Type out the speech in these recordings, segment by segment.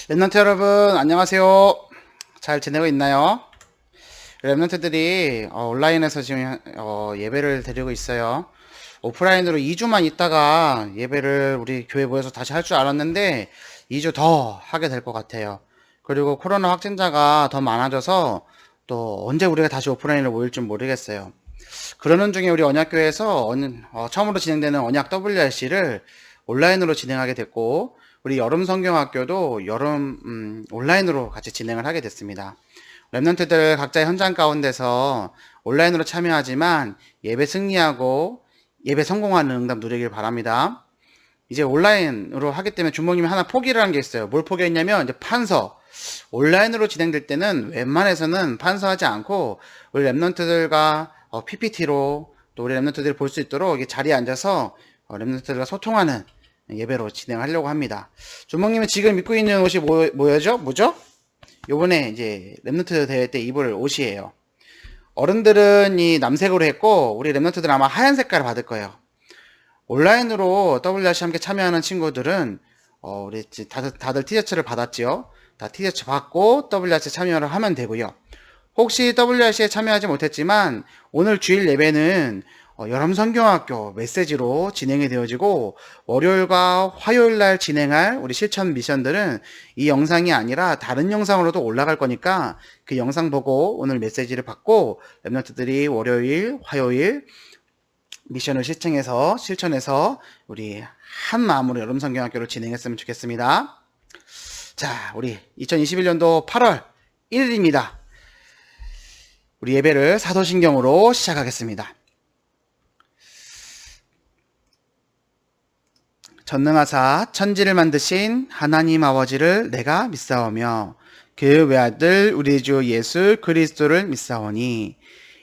랩런트 여러분, 안녕하세요. 잘 지내고 있나요? 랩런트들이 온라인에서 지금 예배를 드리고 있어요. 오프라인으로 2주만 있다가 예배를 우리 교회 모여서 다시 할 줄 알았는데 2주 더 하게 될 것 같아요. 그리고 코로나 확진자가 더 많아져서 또 언제 우리가 다시 오프라인으로 모일 줄 모르겠어요. 그러는 중에 우리 언약교회에서 처음으로 진행되는 언약 WRC를 온라인으로 진행하게 됐고, 우리 여름 성경학교도 온라인으로 같이 진행을 하게 됐습니다. 랩런트들 각자의 현장 가운데서 온라인으로 참여하지만 예배 승리하고 예배 성공하는 응답 누리길 바랍니다. 이제 온라인으로 하기 때문에 주목님이 하나 포기를 한 게 있어요. 뭘 포기했냐면 이제 판서. 온라인으로 진행될 때는 웬만해서는 판서하지 않고 우리 랩런트들과 PPT로 또 우리 랩런트들이 볼 수 있도록 자리에 앉아서 랩런트들과 소통하는 예배로 진행하려고 합니다. 주목님은 지금 입고 있는 옷이 뭐죠? 요번에 이제 랩런트 대회 때 입을 옷이에요. 어른들은 이 남색으로 했고 우리 랩런트들은 아마 하얀 색깔을 받을 거예요. 온라인으로 WRC 함께 참여하는 친구들은 우리 다들 티셔츠를 받았지요. 다 티셔츠 받고 WRC 참여를 하면 되고요. 혹시 WRC에 참여하지 못했지만 오늘 주일 예배는 여름성경학교 메시지로 진행이 되어지고 월요일과 화요일 날 진행할 우리 실천 미션들은 이 영상이 아니라 다른 영상으로도 올라갈 거니까 그 영상 보고 오늘 메시지를 받고 랩런트들이 월요일, 화요일 미션을 실천해서 우리 한 마음으로 여름성경학교를 진행했으면 좋겠습니다. 자, 우리 2021년도 8월 1일입니다. 우리 예배를 사도신경으로 시작하겠습니다. 전능하사 천지를 만드신 하나님 아버지를 내가 믿사오며 그 외아들 우리 주 예수 그리스도를 믿사오니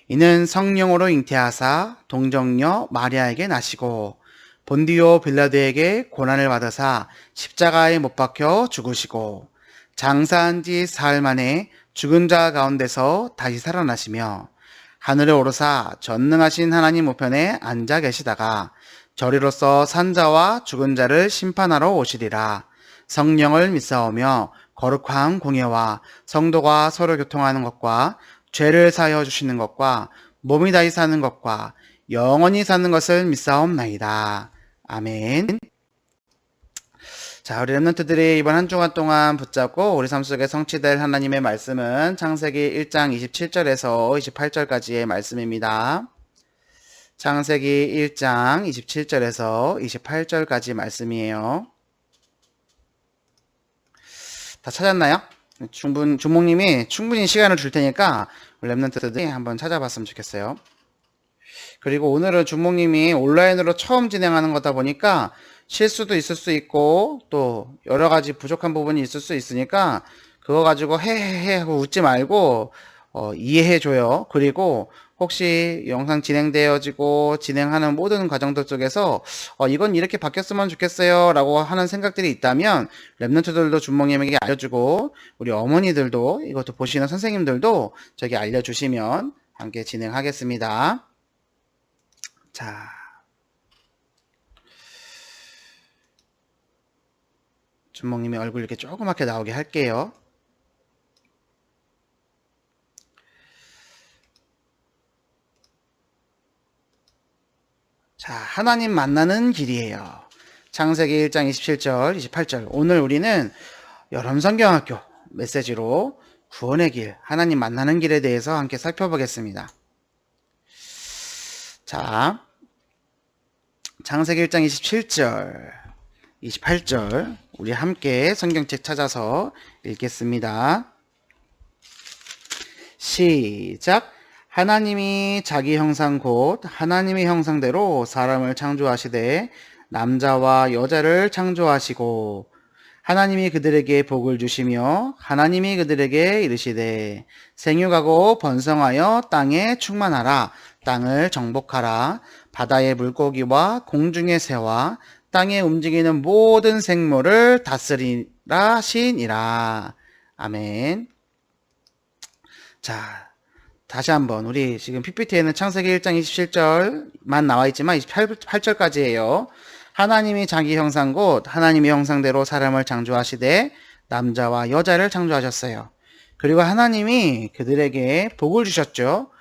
이는 성령으로 잉태하사 동정녀 마리아에게 나시고 본디오 빌라도에게 고난을 받으사 십자가에 못 박혀 죽으시고 장사한 지 사흘 만에 죽은 자 가운데서 다시 살아나시며 하늘에 오르사 전능하신 하나님 우편에 앉아 계시다가 저리로서 산자와 죽은 자를 심판하러 오시리라. 성령을 믿사오며 거룩한 공예와 성도가 서로 교통하는 것과 죄를 사하여 주시는 것과 몸이 다시 사는 것과 영원히 사는 것을 믿사옵나이다. 아멘. 자, 우리 랩런트들이 이번 한 주간 동안 붙잡고 우리 삶 속에 성취될 하나님의 말씀은 창세기 1장 27절에서 28절까지의 말씀입니다. 창세기 1장 27절에서 28절까지 말씀이에요. 다 찾았나요? 주목님이 충분히 시간을 줄 테니까 랩런트들이 한번 찾아봤으면 좋겠어요. 그리고 오늘은 주목님이 온라인으로 처음 진행하는 거다 보니까 실수도 있을 수 있고 또 여러 가지 부족한 부분이 있을 수 있으니까 그거 가지고 헤헤헤 하고 웃지 말고 이해해줘요. 그리고 혹시 영상 진행되어지고 진행하는 모든 과정들 속에서 이건 이렇게 바뀌었으면 좋겠어요 라고 하는 생각들이 있다면 랩런트들도 주목님에게 알려주고 우리 어머니들도 이것도 보시는 선생님들도 저기 알려주시면 함께 진행하겠습니다. 자, 주목님의 얼굴 이렇게 조그맣게 나오게 할게요. 자, 하나님 만나는 길이에요. 창세기 1장 27절, 28절. 오늘 우리는 여름성경학교 메시지로 구원의 길, 하나님 만나는 길에 대해서 함께 살펴보겠습니다. 자, 창세기 1장 27절, 28절. 우리 함께 성경책 찾아서 읽겠습니다. 시작. 하나님이 자기 형상 곧 하나님의 형상대로 사람을 창조하시되 남자와 여자를 창조하시고 하나님이 그들에게 복을 주시며 하나님이 그들에게 이르시되 생육하고 번성하여 땅에 충만하라. 땅을 정복하라. 바다의 물고기와 공중의 새와 땅에 움직이는 모든 생물을 다스리라 시니라. 아멘. 자, 다시 한번 우리 지금 PPT에는 창세기 1장 27절만 나와 있지만 28절까지예요. 하나님이 자기 형상 곧 하나님의 형상대로 사람을 창조하시되 남자와 여자를 창조하셨어요. 그리고 하나님이 그들에게 복을 주셨죠.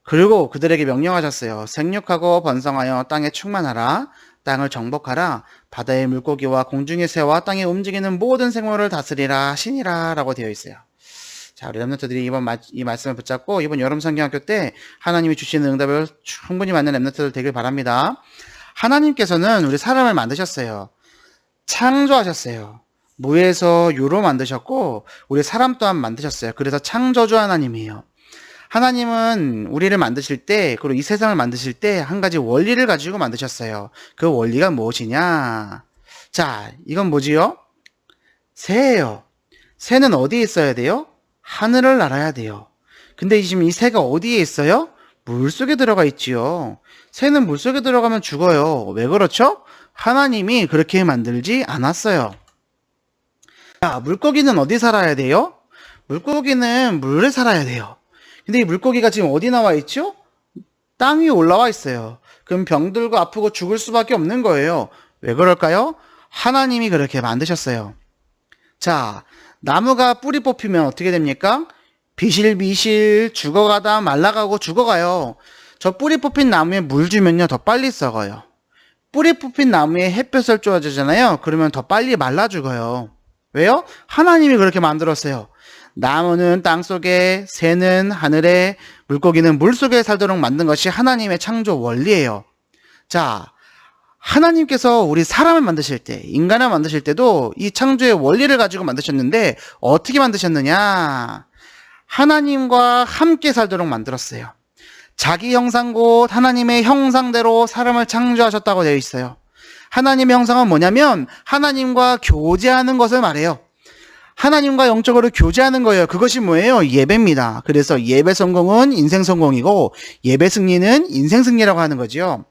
그리고 그들에게 명령하셨어요. 생육하고 번성하여 땅에 충만하라. 땅을 정복하라. 바다의 물고기와 공중의 새와 땅에 움직이는 모든 생물을 다스리라 하시니라 라고 되어 있어요. 자, 우리 랩런트들이 이 말씀을 붙잡고 이번 여름 성경학교 때 하나님이 주시는 응답을 충분히 맞는 랩런트들 되길 바랍니다. 하나님께서는 우리 사람을 만드셨어요. 창조하셨어요. 무에서 유로 만드셨고 우리 사람 또한 만드셨어요. 그래서 창조주 하나님이에요. 하나님은 우리를 만드실 때, 그리고 이 세상을 만드실 때 한 가지 원리를 가지고 만드셨어요. 그 원리가 무엇이냐? 자, 이건 뭐지요? 새예요. 새는 어디에 있어야 돼요? 하늘을 날아야 돼요. 근데 지금 이 새가 어디에 있어요? 물속에 들어가 있지요. 새는 물속에 들어가면 죽어요. 왜 그렇죠? 하나님이 그렇게 만들지 않았어요. 자, 물고기는 어디 살아야 돼요? 물고기는 물에 살아야 돼요. 근데 이 물고기가 지금 어디 나와 있죠? 땅 위에 올라와 있어요. 그럼 병들고 아프고 죽을 수밖에 없는 거예요. 왜 그럴까요? 하나님이 그렇게 만드셨어요. 자, 나무가 뿌리 뽑히면 어떻게 됩니까? 비실비실 죽어가다 말라가고 죽어가요. 저 뿌리 뽑힌 나무에 물 주면요 더 빨리 썩어요. 뿌리 뽑힌 나무에 햇볕을 쬐어주잖아요. 그러면 더 빨리 말라 죽어요. 왜요? 하나님이 그렇게 만들었어요. 나무는 땅속에, 새는 하늘에, 물고기는 물속에 살도록 만든 것이 하나님의 창조 원리예요. 자, 하나님께서 우리 사람을 만드실 때, 인간을 만드실 때도 이 창조의 원리를 가지고 만드셨는데 어떻게 만드셨느냐? 하나님과 함께 살도록 만들었어요. 자기 형상 곧 하나님의 형상대로 사람을 창조하셨다고 되어 있어요. 하나님의 형상은 뭐냐면 하나님과 교제하는 것을 말해요. 하나님과 영적으로 교제하는 거예요. 그것이 뭐예요? 예배입니다. 그래서 예배 성공은 인생 성공이고 예배 승리는 인생 승리라고 하는 거지요.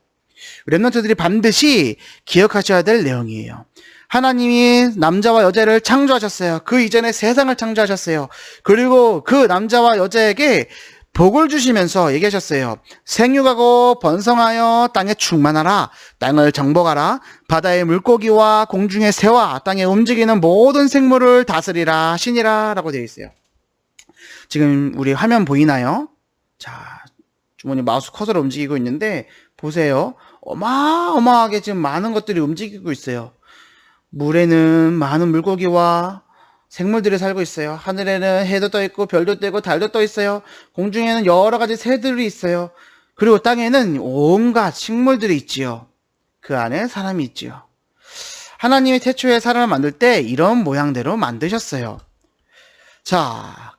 랩런트들이 반드시 기억하셔야 될 내용이에요. 하나님이 남자와 여자를 창조하셨어요. 그 이전에 세상을 창조하셨어요. 그리고 그 남자와 여자에게 복을 주시면서 얘기하셨어요. 생육하고 번성하여 땅에 충만하라. 땅을 정복하라. 바다의 물고기와 공중의 새와 땅에 움직이는 모든 생물을 다스리라 하시니라 라고 되어 있어요. 지금 우리 화면 보이나요? 자, 주머니 마우스 커서로 움직이고 있는데 보세요. 어마어마하게 지금 많은 것들이 움직이고 있어요. 물에는 많은 물고기와 생물들이 살고 있어요. 하늘에는 해도 떠 있고 별도 떠 있고 달도 떠 있어요. 공중에는 여러 가지 새들이 있어요. 그리고 땅에는 온갖 식물들이 있지요. 그 안에 사람이 있지요. 하나님이 태초에 사람을 만들 때 이런 모양대로 만드셨어요. 자,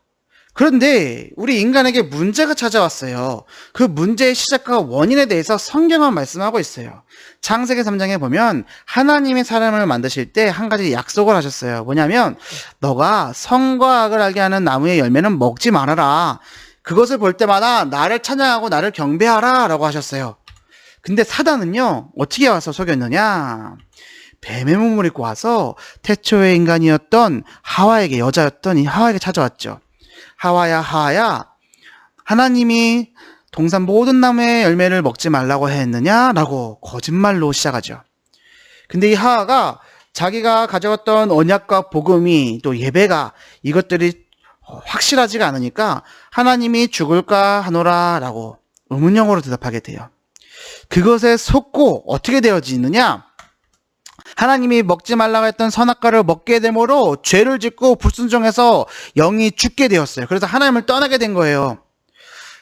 그런데 우리 인간에게 문제가 찾아왔어요. 그 문제의 시작과 원인에 대해서 성경은 말씀하고 있어요. 창세기 3장에 보면 하나님이 사람을 만드실 때 한 가지 약속을 하셨어요. 뭐냐면 너가 선과 악을 알게 하는 나무의 열매는 먹지 말아라. 그것을 볼 때마다 나를 찬양하고 나를 경배하라 라고 하셨어요. 근데 사단은요 어떻게 와서 속였느냐? 뱀의 몸을 입고 와서 태초의 인간이었던 하와에게, 여자였던 이 하와에게 찾아왔죠. 하와야 하와야, 하나님이 동산 모든 나무의 열매를 먹지 말라고 했느냐라고 거짓말로 시작하죠. 근데 이 하와가 자기가 가져왔던 언약과 복음이 또 예배가 이것들이 확실하지가 않으니까 하나님이 죽을까 하노라 라고 의문형으로 대답하게 돼요. 그것에 속고 어떻게 되어지느냐? 하나님이 먹지 말라고 했던 선악과를 먹게 되므로 죄를 짓고 불순종해서 영이 죽게 되었어요. 그래서 하나님을 떠나게 된 거예요.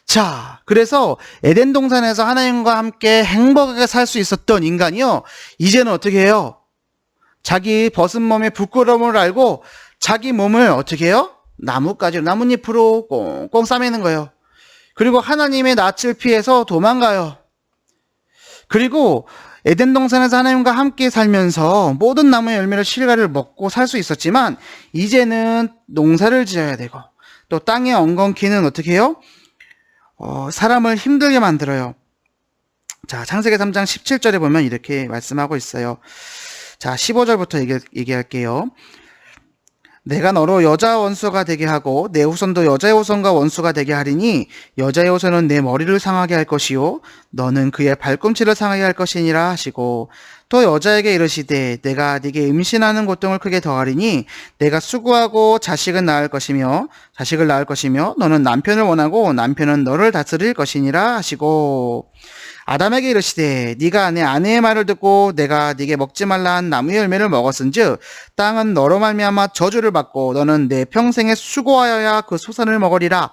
자, 그래서 에덴 동산에서 하나님과 함께 행복하게 살 수 있었던 인간이요, 이제는 어떻게 해요? 자기 벗은 몸의 부끄러움을 알고 자기 몸을 어떻게 해요? 나뭇가지로, 나뭇잎으로 꽁꽁 싸매는 거예요. 그리고 하나님의 낯을 피해서 도망가요. 그리고 에덴 동산에서 하나님과 함께 살면서 모든 나무의 열매를 실과를 먹고 살 수 있었지만 이제는 농사를 지어야 되고 또 땅에 엉겅퀴는 어떻게 해요? 사람을 힘들게 만들어요. 자, 창세기 3장 17절에 보면 이렇게 말씀하고 있어요. 자, 15절부터 얘기할게요. 내가 너로 여자 원수가 되게 하고 내 후손도 여자의 후손과 원수가 되게 하리니 여자의 후손은 내 머리를 상하게 할 것이요 너는 그의 발꿈치를 상하게 할 것이니라 하시고 또 여자에게 이르시되 내가 네게 임신하는 고통을 크게 더하리니 내가 수고하고 자식을 낳을 것이며 너는 남편을 원하고 남편은 너를 다스릴 것이니라 하시고 아담에게 이르시되 네가 내 아내의 말을 듣고 내가 네게 먹지 말라 한 나무의 열매를 먹었은즉 땅은 너로 말미암아 저주를 받고 너는 내 평생에 수고하여야 그 소산을 먹으리라.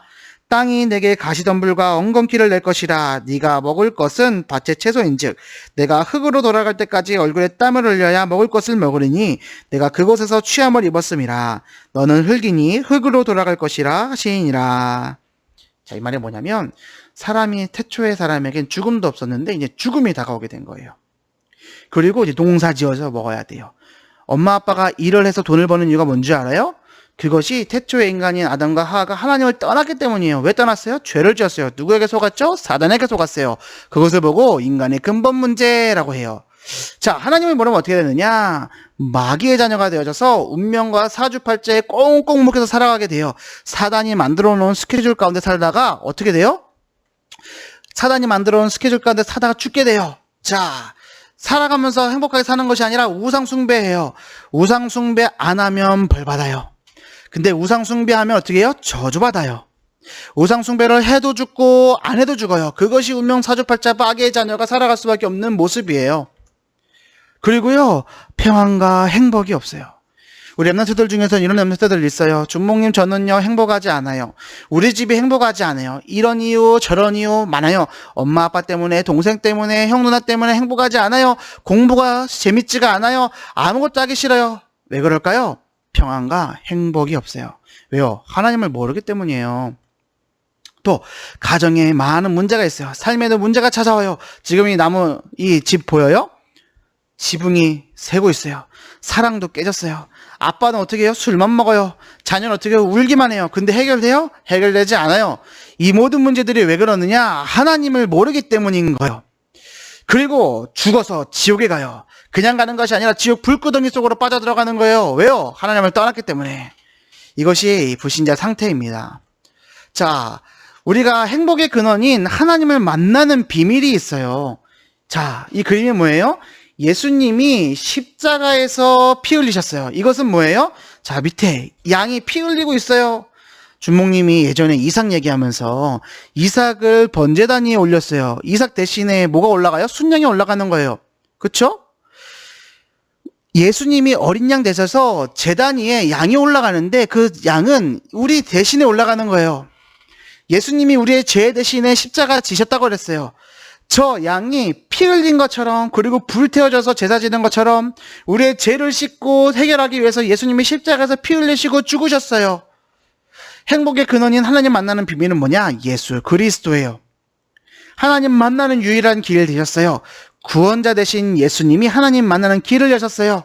땅이 내게 가시덤불과 엉겅퀴를 낼 것이라. 네가 먹을 것은 밭의 채소인즉 내가 흙으로 돌아갈 때까지 얼굴에 땀을 흘려야 먹을 것을 먹으리니 내가 그곳에서 취함을 입었음이라. 너는 흙이니 흙으로 돌아갈 것이라 하시니라. 자, 이 말이 뭐냐면 태초의 사람에겐 죽음도 없었는데 이제 죽음이 다가오게 된 거예요. 그리고 이제 농사 지어서 먹어야 돼요. 엄마 아빠가 일을 해서 돈을 버는 이유가 뭔지 알아요? 그것이 태초의 인간인 아담과 하와가 하나님을 떠났기 때문이에요. 왜 떠났어요? 죄를 지었어요. 누구에게 속았죠? 사단에게 속았어요. 그것을 보고 인간의 근본 문제라고 해요. 자, 하나님을 모르면 어떻게 되느냐? 마귀의 자녀가 되어져서 운명과 사주팔자에 꽁꽁 묶여서 살아가게 돼요. 사단이 만들어 놓은 스케줄 가운데 살다가 어떻게 돼요? 사단이 만들어 놓은 스케줄 가운데 살다가 죽게 돼요. 자, 살아가면서 행복하게 사는 것이 아니라 우상숭배해요. 우상숭배 안 하면 벌 받아요. 근데 우상숭배하면 어떻게 해요? 저주받아요. 우상숭배를 해도 죽고 안 해도 죽어요. 그것이 운명 사주팔자 마귀의 자녀가 살아갈 수밖에 없는 모습이에요. 그리고요, 평안과 행복이 없어요. 우리 랩런트들 중에서는 이런 랩런트들 있어요. 준목님 저는요 행복하지 않아요. 우리 집이 행복하지 않아요. 이런 이유 저런 이유 많아요. 엄마 아빠 때문에, 동생 때문에, 형 누나 때문에 행복하지 않아요. 공부가 재밌지가 않아요. 아무것도 하기 싫어요. 왜 그럴까요? 평안과 행복이 없어요. 왜요? 하나님을 모르기 때문이에요. 또 가정에 많은 문제가 있어요. 삶에도 문제가 찾아와요. 지금 이 집 보여요? 지붕이 새고 있어요. 사랑도 깨졌어요. 아빠는 어떻게 해요? 술만 먹어요. 자녀는 어떻게 해요? 울기만 해요. 근데 해결돼요? 해결되지 않아요. 이 모든 문제들이 왜 그러느냐? 하나님을 모르기 때문인 거예요. 그리고 죽어서 지옥에 가요. 그냥 가는 것이 아니라 지옥 불구덩이 속으로 빠져들어가는 거예요. 왜요? 하나님을 떠났기 때문에. 이것이 불신자 상태입니다. 자, 우리가 행복의 근원인 하나님을 만나는 비밀이 있어요. 자, 이 그림이 뭐예요? 예수님이 십자가에서 피 흘리셨어요. 이것은 뭐예요? 자, 밑에 양이 피 흘리고 있어요. 준목님이 예전에 이삭 얘기하면서 이삭을 번제단 위에 올렸어요. 이삭 대신에 뭐가 올라가요? 순양이 올라가는 거예요. 그쵸? 예수님이 어린 양 되셔서 제단 위에 양이 올라가는데 그 양은 우리 대신에 올라가는 거예요. 예수님이 우리의 죄 대신에 십자가 지셨다고 그랬어요. 저 양이 피 흘린 것처럼 그리고 불태워져서 제사 지는 것처럼 우리의 죄를 씻고 해결하기 위해서 예수님이 십자가에서 피 흘리시고 죽으셨어요. 행복의 근원인 하나님 만나는 비밀은 뭐냐? 예수 그리스도예요. 하나님 만나는 유일한 길 되셨어요. 구원자 되신 예수님이 하나님 만나는 길을 여셨어요.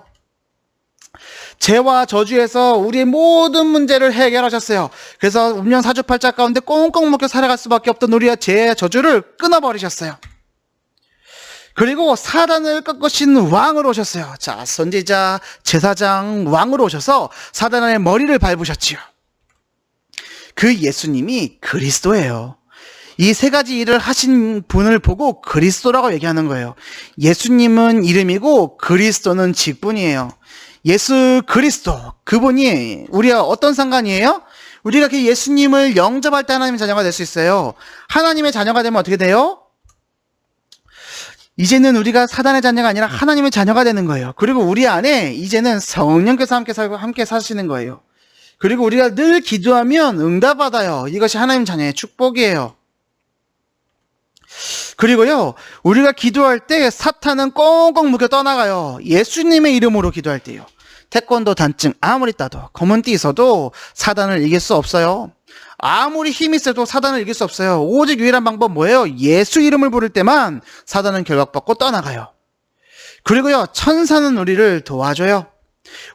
죄와 저주에서 우리의 모든 문제를 해결하셨어요. 그래서 운명 사주팔자 가운데 꽁꽁 묶여 살아갈 수밖에 없던 우리의 죄의 저주를 끊어버리셨어요. 그리고 사단을 꺾으신 왕으로 오셨어요. 자, 선지자, 제사장, 왕으로 오셔서 사단의 머리를 밟으셨지요. 그 예수님이 그리스도예요. 이 세 가지 일을 하신 분을 보고 그리스도라고 얘기하는 거예요. 예수님은 이름이고 그리스도는 직분이에요. 예수 그리스도, 그분이 우리가 어떤 상관이에요? 우리가 그 예수님을 영접할 때 하나님의 자녀가 될 수 있어요. 하나님의 자녀가 되면 어떻게 돼요? 이제는 우리가 사단의 자녀가 아니라 하나님의 자녀가 되는 거예요. 그리고 우리 안에 이제는 성령께서 함께 살고 함께 사시는 거예요. 그리고 우리가 늘 기도하면 응답받아요. 이것이 하나님 자녀의 축복이에요. 그리고요, 우리가 기도할 때 사탄은 꽁꽁 묶여 떠나가요. 예수님의 이름으로 기도할 때요. 태권도 단증 아무리 따도 검은 띠 있어도 사단을 이길 수 없어요. 아무리 힘이 세도 사단을 이길 수 없어요. 오직 유일한 방법 뭐예요? 예수 이름을 부를 때만 사단은 결박받고 떠나가요. 그리고요, 천사는 우리를 도와줘요.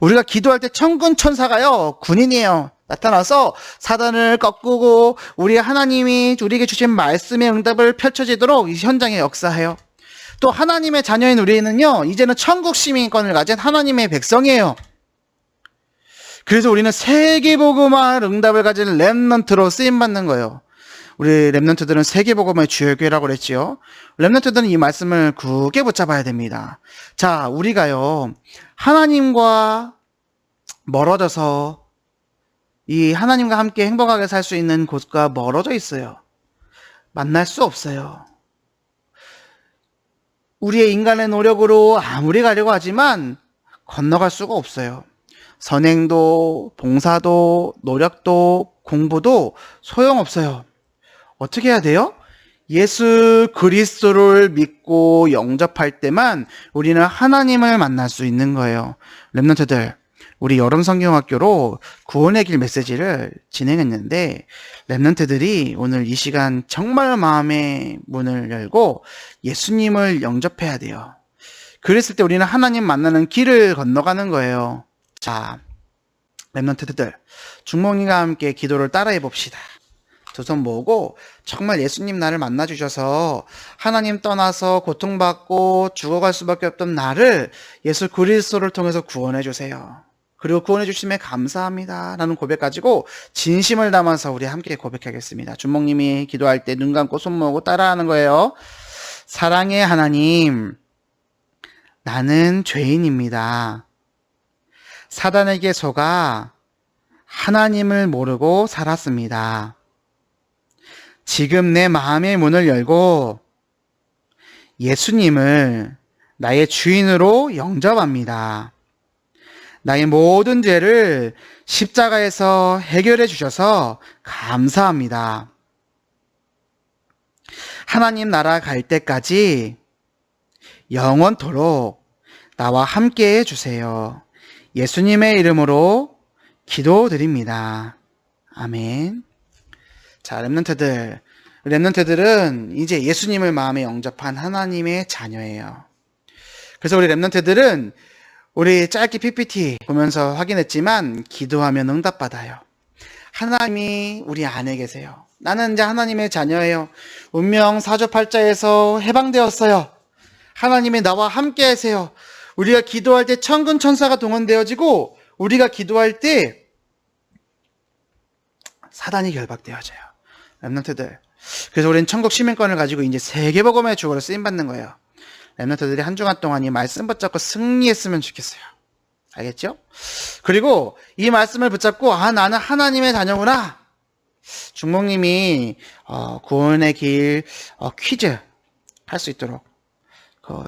우리가 기도할 때 천군 천사가요, 군인이에요. 나타나서 사단을 꺾고 우리 하나님이 우리에게 주신 말씀의 응답을 펼쳐지도록 이 현장에 역사해요. 또 하나님의 자녀인 우리는요, 이제는 천국 시민권을 가진 하나님의 백성이에요. 그래서 우리는 세계복음화 응답을 가진 렘넌트로 쓰임받는 거예요. 우리 렘넌트들은 세계복음의 주역이라고 그랬지요. 렘넌트들은 이 말씀을 굳게 붙잡아야 됩니다. 자, 우리가요, 하나님과 멀어져서 이 하나님과 함께 행복하게 살 수 있는 곳과 멀어져 있어요. 만날 수 없어요. 우리의 인간의 노력으로 아무리 가려고 하지만 건너갈 수가 없어요. 선행도, 봉사도, 노력도, 공부도 소용없어요. 어떻게 해야 돼요? 예수 그리스도를 믿고 영접할 때만 우리는 하나님을 만날 수 있는 거예요. 렘넌트들, 우리 여름 성경학교로 구원의 길 메시지를 진행했는데 렘넌트들이 오늘 이 시간 정말 마음의 문을 열고 예수님을 영접해야 돼요. 그랬을 때 우리는 하나님 만나는 길을 건너가는 거예요. 자, 렘넌트들, 중목님과 함께 기도를 따라해 봅시다. 두 손 모으고 정말 예수님 나를 만나주셔서 하나님 떠나서 고통받고 죽어갈 수밖에 없던 나를 예수 그리스도를 통해서 구원해 주세요. 그리고 구원해 주심에 감사합니다 라는 고백 가지고 진심을 담아서 우리 함께 고백하겠습니다. 주목님이 기도할 때 눈 감고 손 모으고 따라하는 거예요. 사랑의 하나님, 나는 죄인입니다. 사단에게 속아 하나님을 모르고 살았습니다. 지금 내 마음의 문을 열고 예수님을 나의 주인으로 영접합니다. 나의 모든 죄를 십자가에서 해결해 주셔서 감사합니다. 하나님 나라 갈 때까지 영원토록 나와 함께 해주세요. 예수님의 이름으로 기도드립니다. 아멘. 자, 렘넌트들은 이제 예수님을 마음에 영접한 하나님의 자녀예요. 그래서 우리 렘넌트들은 우리 짧게 PPT 보면서 확인했지만 기도하면 응답받아요. 하나님이 우리 안에 계세요. 나는 이제 하나님의 자녀예요. 운명 사주팔자에서 해방되었어요. 하나님이 나와 함께 하세요. 우리가 기도할 때 천군 천사가 동원되어지고 우리가 기도할 때 사단이 결박되어져요. 렘넌트들. 그래서 우리는 천국 시민권을 가지고 이제 세계복음의 주어로 쓰임받는 거예요. 렘넌트들이 한 주간 동안 이 말씀 붙잡고 승리했으면 좋겠어요. 알겠죠? 그리고 이 말씀을 붙잡고 나는 하나님의 자녀구나. 중목님이 구원의 길 퀴즈 할 수 있도록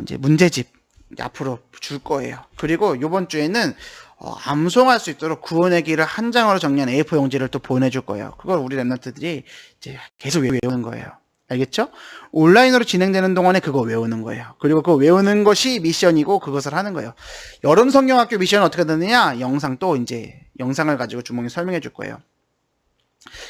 이제 문제집 앞으로 줄 거예요. 그리고 이번 주에는 암송할 수 있도록 구원의 길을 한 장으로 정리한 A4 용지를 또 보내줄 거예요. 그걸 우리 렘넌트들이 이제 계속 외우는 거예요. 알겠죠? 온라인으로 진행되는 동안에 그거 외우는 거예요. 그리고 그거 외우는 것이 미션이고 그것을 하는 거예요. 여름 성경학교 미션은 어떻게 되느냐? 영상을 가지고 주몽이 설명해 줄 거예요.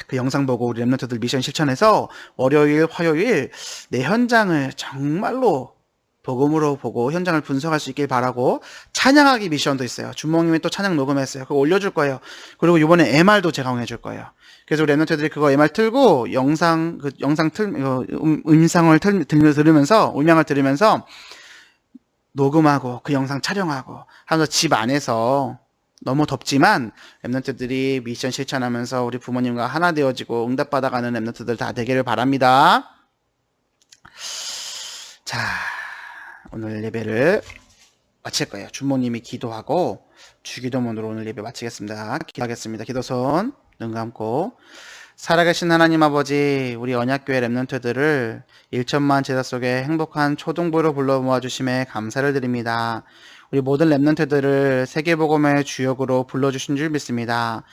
그 영상 보고 우리 렘넌트들 미션 실천해서 월요일, 화요일 내 현장을 정말로 복음으로 보고 현장을 분석할 수 있길 바라고 찬양하기 미션도 있어요. 주몽님이 또 찬양 녹음했어요. 그거 올려줄 거예요. 그리고 이번에 MR도 제공해줄 거예요. 그래서 우리 렘넌트들이 그거 MR 틀고 음성을 들으면서 녹음하고 그 영상 촬영하고 하면서 집 안에서 너무 덥지만 렘넌트들이 미션 실천하면서 우리 부모님과 하나 되어지고 응답받아가는 렘넌트들 다 되기를 바랍니다. 자, 오늘 예배를 마칠 거예요. 주모님이 기도하고 주기도문으로 오늘 예배 마치겠습니다. 기도하겠습니다. 기도손 눈 감고. 살아계신 하나님 아버지, 우리 언약교회 렘넌트들을 1천만 제자 속에 행복한 초등부로 불러 모아주심에 감사를 드립니다. 우리 모든 렘넌트들을 세계복음의 주역으로 불러주신 줄 믿습니다.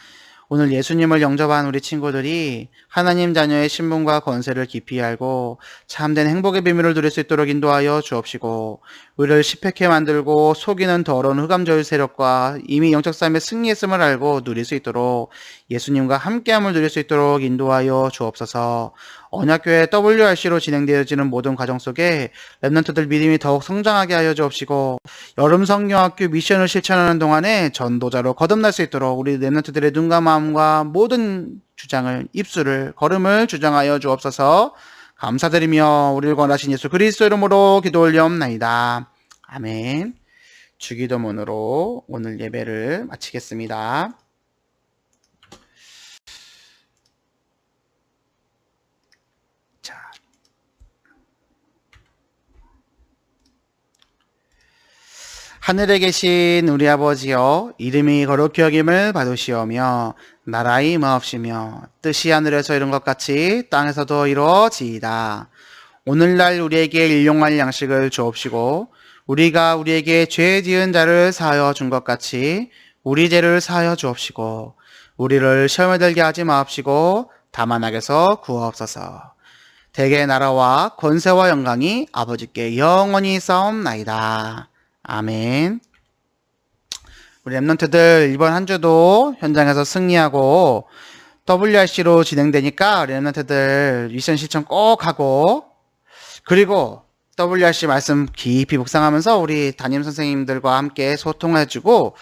오늘 예수님을 영접한 우리 친구들이 하나님 자녀의 신분과 권세를 깊이 알고 참된 행복의 비밀을 누릴 수 있도록 인도하여 주옵시고, 우리를 시패케 만들고 속이는 더러운 흑암저울 세력과 이미 영적 싸움에 승리했음을 알고 누릴 수 있도록 예수님과 함께함을 누릴 수 있도록 인도하여 주옵소서. 언약교회 WRC로 진행되어지는 모든 과정 속에 렘넌트들 믿음이 더욱 성장하게 하여 주옵시고, 여름 성경학교 미션을 실천하는 동안에 전도자로 거듭날 수 있도록 우리 렘넌트들의 눈과 마음과 모든 주장을, 입술을, 걸음을 주장하여 주옵소서. 감사드리며 우리를 권하신 예수 그리스도 이름으로 기도 올리옵나이다. 아멘. 주기도문으로 오늘 예배를 마치겠습니다. 하늘에 계신 우리 아버지여, 이름이 거룩히 여김을 받으시오며 나라의 임하옵시며 뜻이 하늘에서 이룬 것 같이 땅에서도 이루어지이다. 오늘날 우리에게 일용할 양식을 주옵시고 우리가 우리에게 죄 지은 자를 사하여 준 것 같이 우리 죄를 사하여 주옵시고 우리를 시험에 들게 하지 마옵시고 다만 악에서 구하옵소서. 대개 나라와 권세와 영광이 아버지께 영원히 싸움나이다. 아멘. 우리 랩런트들 이번 한 주도 현장에서 승리하고 WRC로 진행되니까 우리 랩런트들 미션 실천 꼭 하고, 그리고 WRC 말씀 깊이 묵상하면서 우리 담임 선생님들과 함께 소통해주고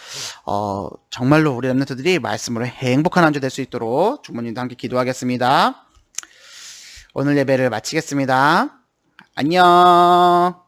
정말로 우리 랩런트들이 말씀으로 행복한 한 주 될 수 있도록 주모님도 함께 기도하겠습니다. 오늘 예배를 마치겠습니다. 안녕.